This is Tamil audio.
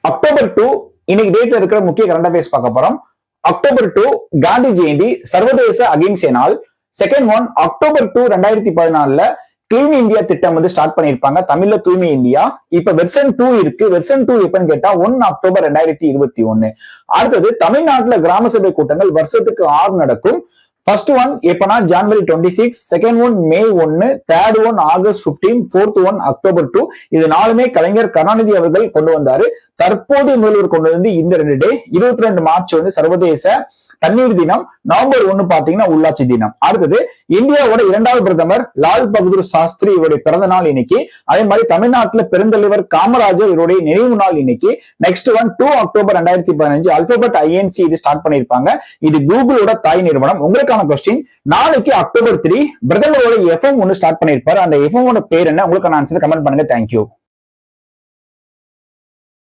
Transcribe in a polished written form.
அக்டோபர் 2 இன்னைக்கு டேட்ல இருக்கிற முக்கிய கரண்ட் அஃபேர்ஸ் பார்க்க போறோம். அக்டோபர் 2 காந்தி ஜெயந்தி சர்வதேச அகிம்சை நாள். Second one October 2 2014 clean India திட்டம் வந்து ஸ்டார்ட் பண்ணிருப்பாங்க, தமிழ்ல தூய்மை இந்தியா. இப்ப வெர்ஷன் 2 இருக்கு. வெர்ஷன் 2 எப்பன்னு கேட்டா 1 அக்டோபர் 2021. அடுத்தது தமிழ்நாட்டுல கிராம சபை கூட்டங்கள் வருஷத்துக்கு 6 நடக்கும். ஃபர்ஸ்ட் ஒன் எப்பனா ஜனவரி 26, செகண்ட் ஒன் மே 1, third one August 15, fourth one October 2. இது நாலுமே கலைஞர் கருணாநிதி அவர்கள் கொண்டு வந்தாரு. தற்போது முதல்வர் கொண்டு வந்து இந்த 2 டே. 22 மார்ச் வந்து சர்வதேச தண்ணீர் தினம். நவம்பர் 1 பாத்தீங்கன்னா உள்ளாட்சி தினம். அடுத்தது இந்தியாவோட 2வது பிரதமர் லால் பகதூர் சாஸ்திரி இவருடைய பிறந்த நாள் இன்னைக்கு. அதே மாதிரி தமிழ்நாட்டுல பெருந்தலைவர் காமராஜர் இவருடைய நினைவு நாள் இன்னைக்கு. Next one 2 October 2015 alphabet INC இது ஸ்டார்ட் பண்ணிருப்பாங்க. இது கூகுளோட தாய் நிறுவனம். உங்களுக்கான கொஸ்டின், நாளைக்கு அக்டோபர் 3 பிரதமரோட FM ஒன்னு ஸ்டார்ட் பண்ணிருப்பாரு. அந்த FM ஓட பேர் என்ன? உங்களுக்கான ஆன்சர் கமெண்ட் பண்ணுங்க. தேங்க்யூ.